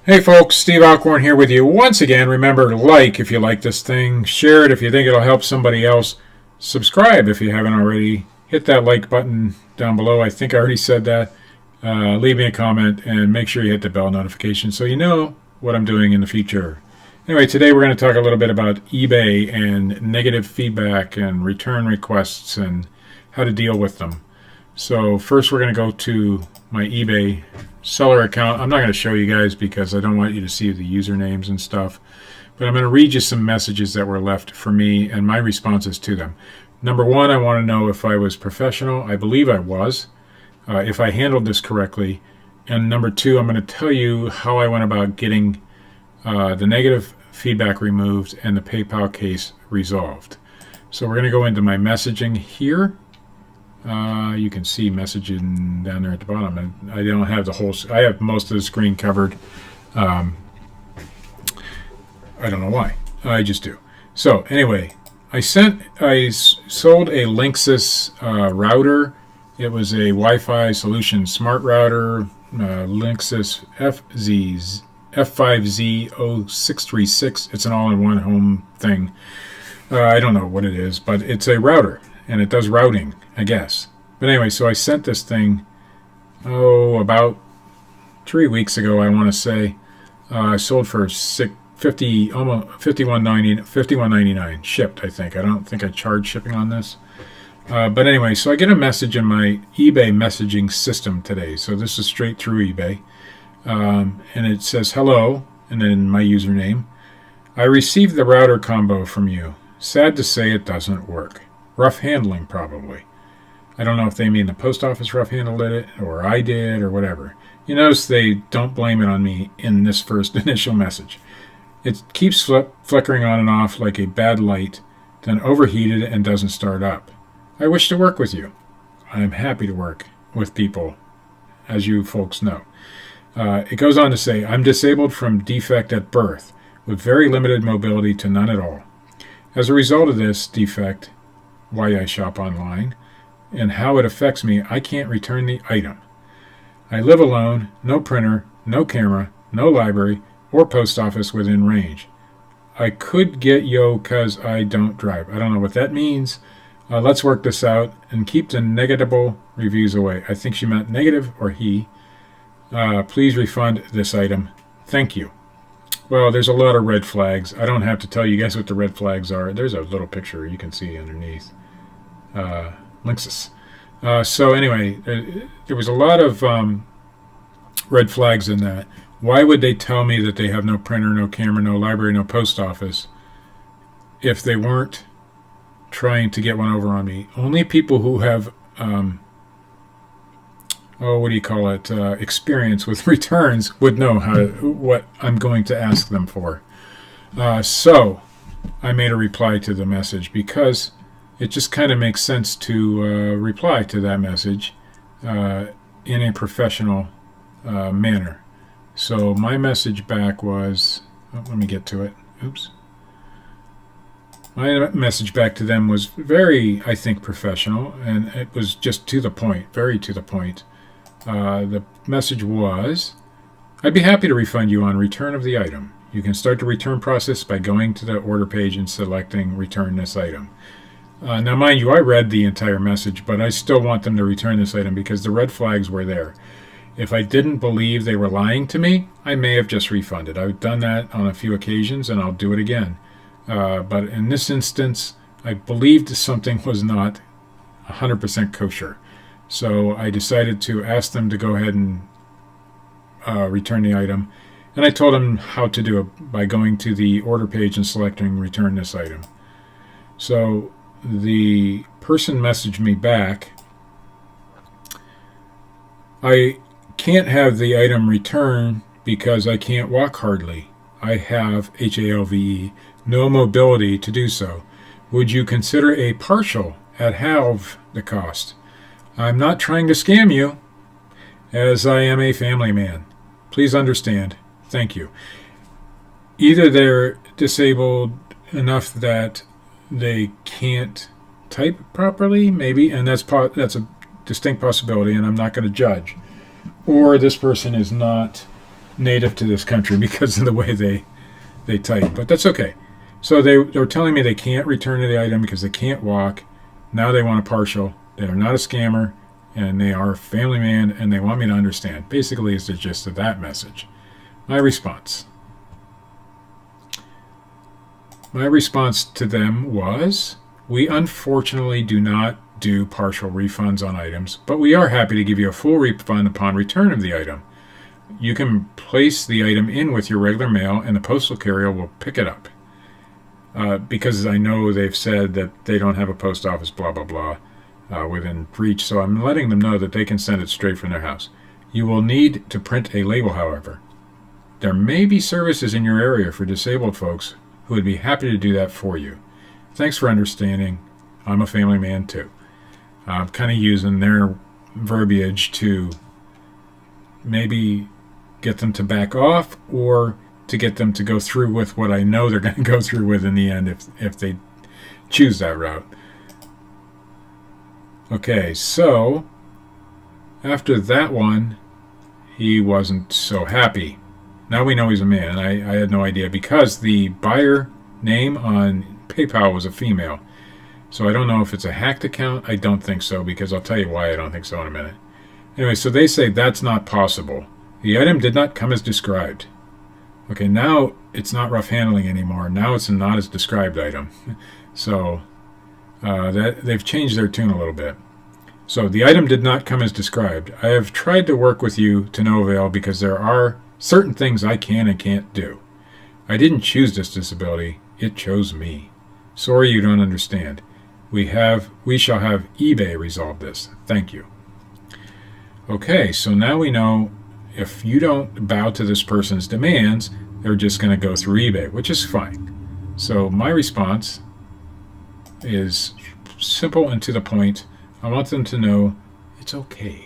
Hey folks, Steve Alcorn here with you once again. Remember to like if you like this thing, share it if you think it'll help somebody else, subscribe if you haven't already, hit that like button down below. I think I already said that. Leave me a comment and make sure you hit the bell notification so you know what I'm doing in the future. Anyway, today we're going to talk a little bit about eBay and negative feedback and return requests and how to deal with them. So first we're going to go to my eBay seller account. I'm not going to show you guys because I don't want you to see the usernames and stuff, but I'm going to read you some messages that were left for me and my responses to them. Number one, I want to know if I was professional. I believe I was, if I handled this correctly. And number two, I'm going to tell you how I went about getting the negative feedback removed and the PayPal case resolved. So we're going to go into my messaging here. You can see messaging down there at the bottom. I don't have the whole. I have most of the screen covered. I don't know why. I just do. So anyway, I sold a Linksys router. It was a Wi-Fi solution smart router, Linksys F5Z0636. It's an all-in-one home thing. I don't know what it is, but it's a router. And it does routing, I guess. But anyway, so I sent this thing, about 3 weeks ago, I want to say. I sold for $51.99 shipped, I think. I don't think I charged shipping on this. But anyway, so I get a message in my eBay messaging system today. So this is straight through eBay. And it says, hello, and then my username. I received the router combo from you. Sad to say it doesn't work. Rough handling, probably. I don't know if they mean the post office rough handled it, or I did, or whatever. You notice they don't blame it on me in this first initial message. It keeps flickering on and off like a bad light, then overheated and doesn't start up. I wish to work with you. I'm happy to work with people, as you folks know. It goes on to say, I'm disabled from defect at birth, with very limited mobility to none at all. As a result of this defect, why I shop online, and how it affects me, I can't return the item. I live alone, no printer, no camera, no library, or post office within range. I could get yo cause I don't drive. I don't know what that means. Let's work this out and keep the negatable reviews away. I think she meant negative or he. Please refund this item. Thank you. Well, there's a lot of red flags. I don't have to tell you guys what the red flags are. There's a little picture you can see underneath. Linksys. So anyway, there was a lot of red flags in that. Why would they tell me that they have no printer, no camera, no library, no post office if they weren't trying to get one over on me? Only people who have experience with returns would know what I'm going to ask them for. So I made a reply to the message because it just kind of makes sense to reply to that message in a professional manner. So my message back was, let me get to it. Oops. My message back to them was very, I think, professional, and it was just to the point, very to the point. The message was, I'd be happy to refund you on return of the item. You can start the return process by going to the order page and selecting return this item. Now, mind you, I read the entire message, but I still want them to return this item because the red flags were there. If I didn't believe they were lying to me, I may have just refunded. I've done that on a few occasions, and I'll do it again. But in this instance, I believed something was not 100% kosher. So I decided to ask them to go ahead and return the item. And I told them how to do it by going to the order page and selecting return this item. So the person messaged me back, I can't have the item returned because I can't walk hardly. I have, HALVE, no mobility to do so. Would you consider a partial at half the cost? I'm not trying to scam you, as I am a family man. Please understand. Thank you. Either they're disabled enough that they can't type properly, maybe, and that's a distinct possibility, and I'm not going to judge. Or this person is not native to this country because of the way they type, but that's okay. So they were telling me they can't return the item because they can't walk. Now they want a partial. They are not a scammer, and they are a family man, and they want me to understand. Basically, is the gist of that message. My response to them was, we unfortunately do not do partial refunds on items, but we are happy to give you a full refund upon return of the item. You can place the item in with your regular mail, and the postal carrier will pick it up. Because I know they've said that they don't have a post office, blah, blah, blah, within reach, so I'm letting them know that they can send it straight from their house. You will need to print a label, however. There may be services in your area for disabled folks who would be happy to do that for you. Thanks for understanding. I'm a family man too. I'm kind of using their verbiage to maybe get them to back off, or to get them to go through with what I know they're going to go through with in the end if they choose that route. Okay, so after that one, he wasn't so happy. Now we know he's a man. I had no idea because the buyer name on PayPal was a female. So I don't know if it's a hacked account. I don't think so, because I'll tell you why I don't think so in a minute. Anyway, so they say that's not possible. The item did not come as described. Okay, now it's not rough handling anymore. Now it's a not as described item. So that they've changed their tune a little bit. So the item did not come as described. I have tried to work with you to no avail because there are certain things I can and can't do. I didn't choose this disability. It chose me. Sorry you don't understand. We shall have eBay resolve this. Thank you. Okay, so now we know if you don't bow to this person's demands, they're just going to go through eBay, which is fine. So my response is simple and to the point. I want them to know it's okay.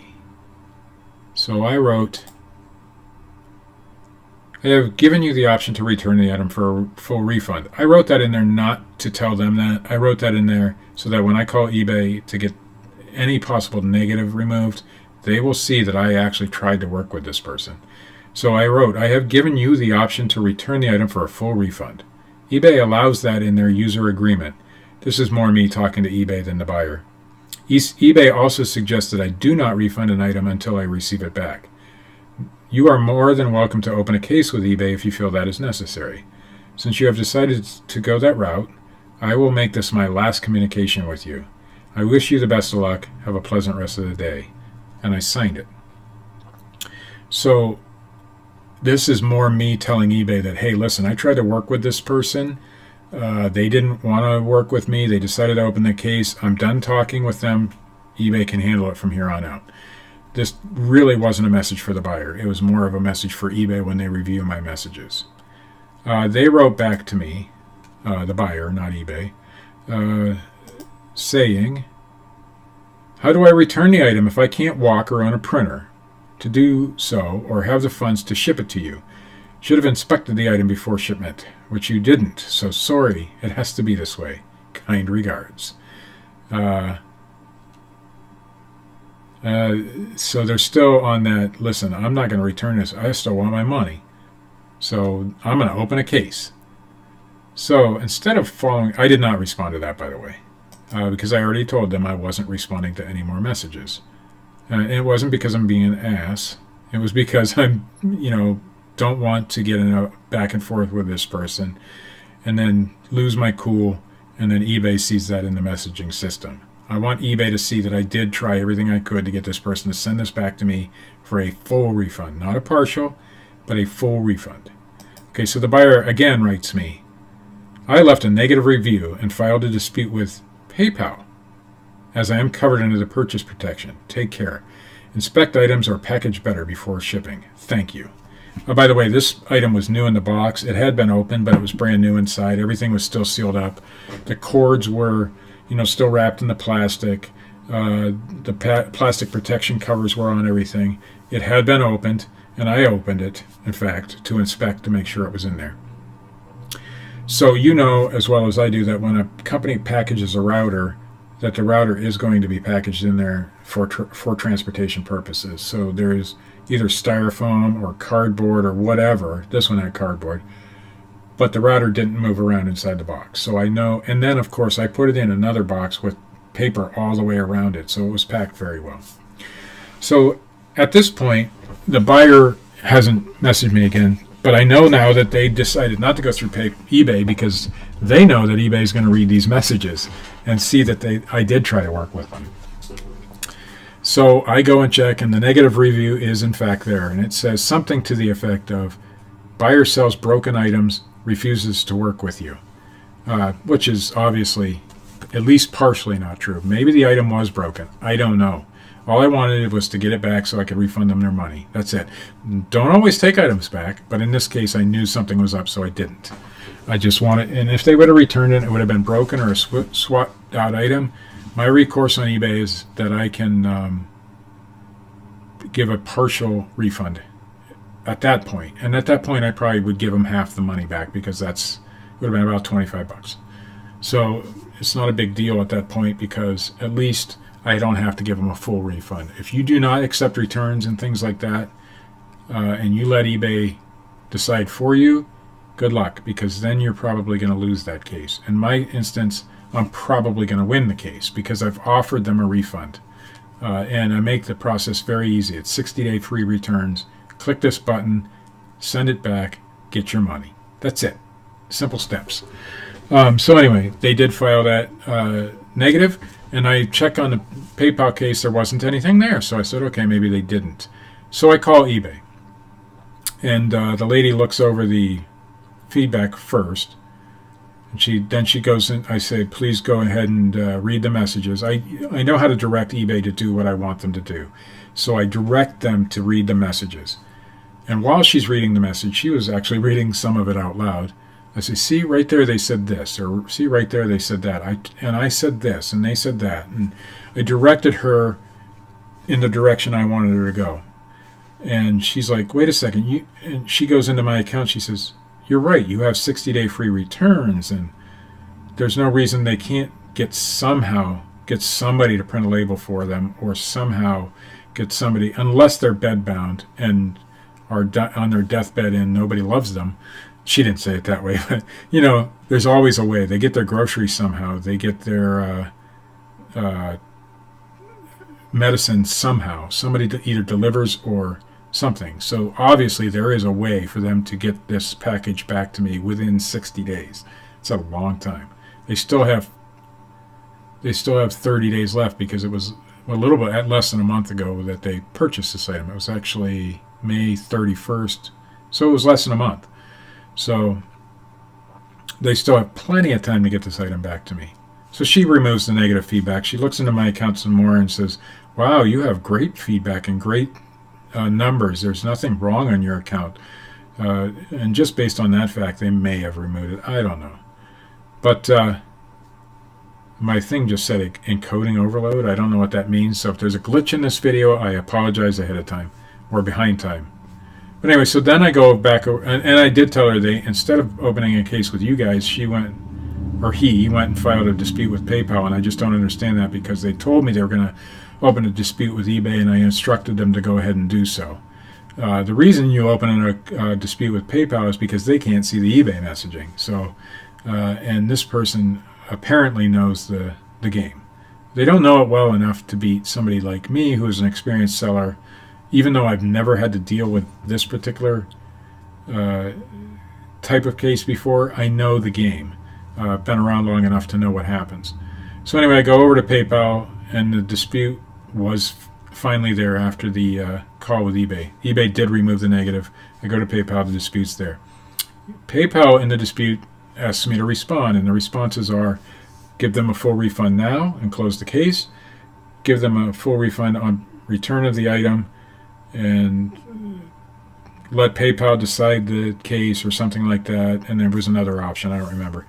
So I wrote, I have given you the option to return the item for a full refund. I wrote that in there not to tell them that. I wrote that in there so that when I call eBay to get any possible negative removed, they will see that I actually tried to work with this person. So I wrote, I have given you the option to return the item for a full refund. eBay allows that in their user agreement. This is more me talking to eBay than the buyer. eBay also suggests that I do not refund an item until I receive it back. You are more than welcome to open a case with eBay if you feel that is necessary. Since you have decided to go that route, I will make this my last communication with you. I wish you the best of luck. Have a pleasant rest of the day. And I signed it. So this is more me telling eBay that, hey, listen, I tried to work with this person. They didn't want to work with me. They decided to open the case. I'm done talking with them. eBay can handle it from here on out. This really wasn't a message for the buyer. It was more of a message for eBay when they review my messages. They wrote back to me, the buyer, not eBay, saying, how do I return the item if I can't walk or own a printer to do so or have the funds to ship it to you? Should have inspected the item before shipment, which you didn't, so sorry, it has to be this way. Kind regards. So they're still on that, listen, I'm not going to return this. I still want my money. So I'm going to open a case. So instead of following, I did not respond to that, by the way, because I already told them I wasn't responding to any more messages. And it wasn't because I'm being an ass. It was because I'm, don't want to get in a back and forth with this person and then lose my cool, and then eBay sees that in the messaging system. I want eBay to see that I did try everything I could to get this person to send this back to me for a full refund. Not a partial, but a full refund. Okay, so the buyer again writes me, I left a negative review and filed a dispute with PayPal, as I am covered under the purchase protection. Take care. Inspect items or package better before shipping. Thank you. Oh, by the way, this item was new in the box. It had been opened, but it was brand new inside. Everything was still sealed up. The cords were, still wrapped in the plastic. The plastic protection covers were on everything. It had been opened, and I opened it, in fact, to inspect to make sure it was in there. So you know as well as I do that when a company packages a router, that the router is going to be packaged in there for transportation purposes. So there's either styrofoam or cardboard or whatever. This one had cardboard, but the router didn't move around inside the box. So I know, and then of course I put it in another box with paper all the way around it, so it was packed very well. So at this point, the buyer hasn't messaged me again, but I know now that they decided not to go through eBay because they know that eBay is going to read these messages and see that I did try to work with them. So I go and check, and the negative review is in fact there, and it says something to the effect of, buyer sells broken items, refuses to work with you, which is obviously at least partially not true. Maybe the item was broken. I don't know. All I wanted was to get it back so I could refund them their money. That's it. Don't always take items back, but in this case I knew something was up, so I didn't. I just wanted, and if they would have returned it, it would have been broken or a swapped out item. My recourse on eBay is that I can give a partial refund at that point. And at that point I probably would give them half the money back, because it would have been about 25 bucks. So it's not a big deal at that point, because at least I don't have to give them a full refund. If you do not accept returns and things like that, and you let eBay decide for you, good luck, because then you're probably going to lose that case. In my instance, I'm probably going to win the case because I've offered them a refund. And I make the process very easy. It's 60-day free returns. Click this button, send it back, get your money. That's it. Simple steps. So anyway, they did file that negative, and I check on the PayPal case. There wasn't anything there, so I said, okay, maybe they didn't. So I call eBay, and the lady looks over the feedback first, and then she goes in. I say, please go ahead and read the messages. I know how to direct eBay to do what I want them to do, so I direct them to read the messages. And while she's reading the message, she was actually reading some of it out loud. I say, see, right there they said this, or see, right there they said that. I said this, and they said that. And I directed her in the direction I wanted her to go. And she's like, wait a second. And she goes into my account. She says, you're right. You have 60-day free returns, and there's no reason they can't get somebody to print a label for them, or somehow get somebody, unless they're bedbound and are on their deathbed and nobody loves them. She didn't say it that way, but there's always a way. They get their groceries somehow. They get their medicine somehow. Somebody either delivers or something. So obviously there is a way for them to get this package back to me within 60 days. It's a long time. They still have 30 days left, because it was a little bit less than a month ago that they purchased this item. It was actually May 31st, so it was less than a month. So they still have plenty of time to get this item back to me. So she removes the negative feedback. She looks into my account some more and says, wow, you have great feedback and great numbers. There's nothing wrong on your account. And just based on that fact, they may have removed it. I don't know. But my thing just said encoding overload. I don't know what that means. So if there's a glitch in this video, I apologize ahead of time, or behind time. But anyway, so then I go back over, and I did tell her instead of opening a case with you guys, he went and filed a dispute with PayPal, and I just don't understand that, because they told me they were going to open a dispute with eBay, and I instructed them to go ahead and do so. The reason you open a dispute with PayPal is because they can't see the eBay messaging. So, and this person apparently knows the game. They don't know it well enough to beat somebody like me, who is an experienced seller. Even though I've never had to deal with this particular type of case before, I know the game. I've been around long enough to know what happens. So anyway, I go over to PayPal, and the dispute was finally there after the call with eBay. eBay did remove the negative. I go to PayPal, the dispute's there. PayPal in the dispute asks me to respond, and the responses are, give them a full refund now and close the case, give them a full refund on return of the item, and let PayPal decide the case, or something like that. And there was another option, I don't remember.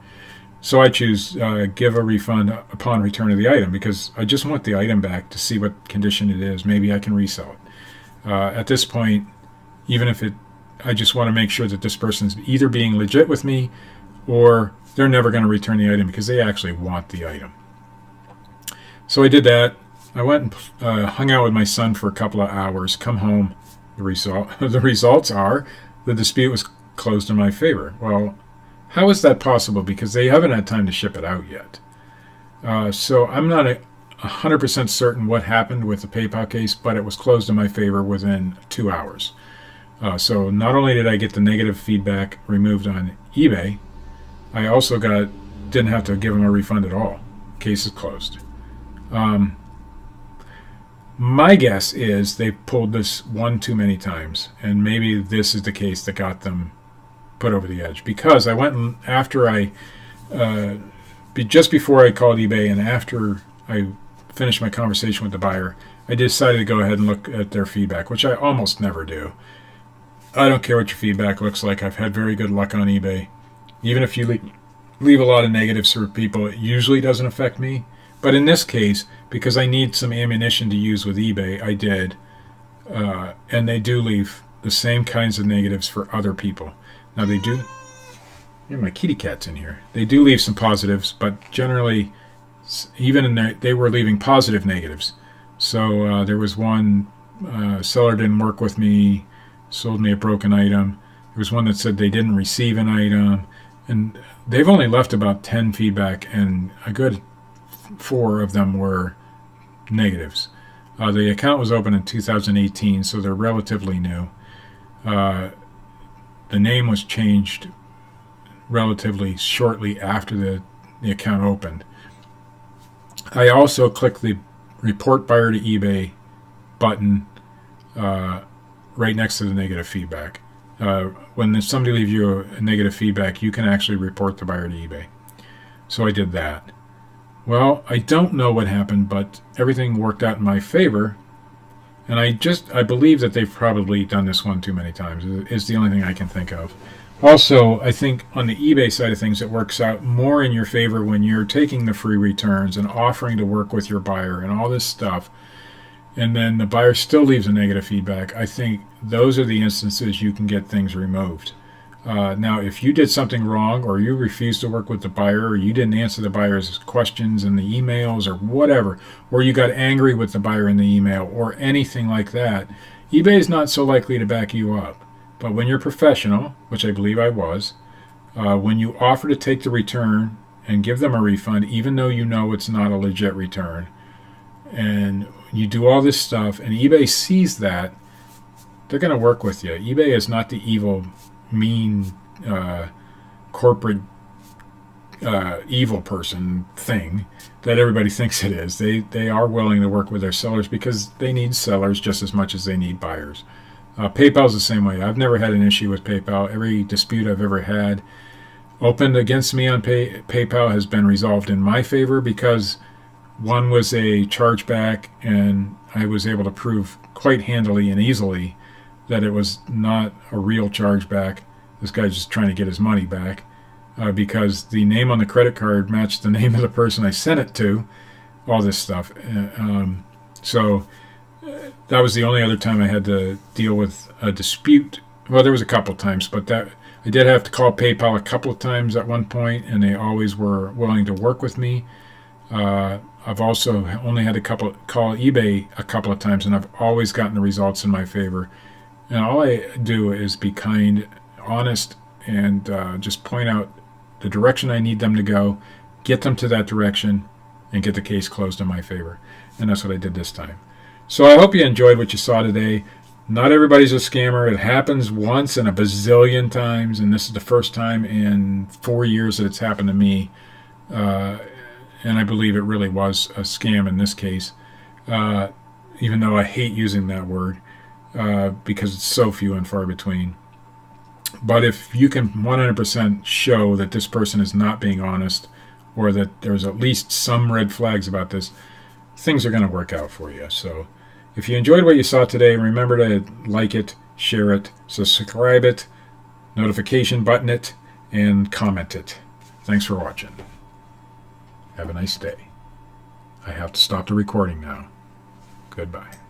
So I choose give a refund upon return of the item, because I just want the item back to see what condition it is. Maybe I can resell it. At this point, even if I just want to make sure that this person's either being legit with me, or they're never going to return the item because they actually want the item. So I did that. I went and hung out with my son for a couple of hours, come home, The results are the dispute was closed in my favor. Well, how is that possible? Because they haven't had time to ship it out yet. So I'm not 100% certain what happened with the PayPal case, but it was closed in my favor within 2 hours. So not only did I get the negative feedback removed on eBay, I also didn't have to give them a refund at all. Case is closed. My guess is they pulled this one too many times, and maybe this is the case that got them put over the edge. Because I went after just before I called eBay and after I finished my conversation with the buyer, I decided to go ahead and look at their feedback, which I almost never do. I don't care what your feedback looks like. I've had very good luck on eBay. Even if you leave a lot of negatives for people, it usually doesn't affect me. But in this case, because I need some ammunition to use with eBay, I did. And they do leave the same kinds of negatives for other people. Now they do... Yeah, my kitty cat's in here. They do leave some positives, but generally, even in there, they were leaving positive negatives. So there was one seller didn't work with me, sold me a broken item. There was one that said they didn't receive an item. And they've only left about 10 feedback, and a good 4 of them were negatives. The account was open in 2018, so they're relatively new. The name was changed relatively shortly after the account opened. I also clicked the report buyer to eBay button right next to the negative feedback. When somebody leaves you a negative feedback, you can actually report the buyer to eBay. So I did that. Well, I don't know what happened, but everything worked out in my favor. And I believe that they've probably done this one too many times. Is the only thing I can think of. Also, I think on the eBay side of things, it works out more in your favor when you're taking the free returns and offering to work with your buyer and all this stuff, and then the buyer still leaves a negative feedback. I think those are the instances you can get things removed. Now, if you did something wrong, or you refused to work with the buyer, or you didn't answer the buyer's questions in the emails, or whatever, or you got angry with the buyer in the email, or anything like that, eBay is not so likely to back you up. But when you're professional, which I believe I was, when you offer to take the return and give them a refund, even though you know it's not a legit return, and you do all this stuff, and eBay sees that, they're going to work with you. eBay is not the evil, mean, corporate, evil person thing that everybody thinks it is. They are willing to work with their sellers because they need sellers just as much as they need buyers. PayPal's the same way. I've never had an issue with PayPal. Every dispute I've ever had opened against me on PayPal has been resolved in my favor, because one was a chargeback, and I was able to prove quite handily and easily that it was not a real chargeback. This guy's just trying to get his money back, because the name on the credit card matched the name of the person I sent it to, all this stuff. So that was the only other time I had to deal with a dispute. Well, there was a couple times, but I did have to call PayPal a couple of times at one point, and they always were willing to work with me. I've also only had to call eBay a couple of times, and I've always gotten the results in my favor. And all I do is be kind, honest, and just point out the direction I need them to go, get them to that direction, and get the case closed in my favor. And that's what I did this time. So I hope you enjoyed what you saw today. Not everybody's a scammer. It happens once in a bazillion times, and this is the first time in 4 years that it's happened to me. And I believe it really was a scam in this case, even though I hate using that word because it's so few and far between. But if you can 100% show that this person is not being honest, or that there's at least some red flags about this, things are going to work out for you. So if you enjoyed what you saw today, remember to like it, share it, subscribe it, notification button it, and comment it. Thanks for watching. Have a nice day. I have to stop the recording now. Goodbye.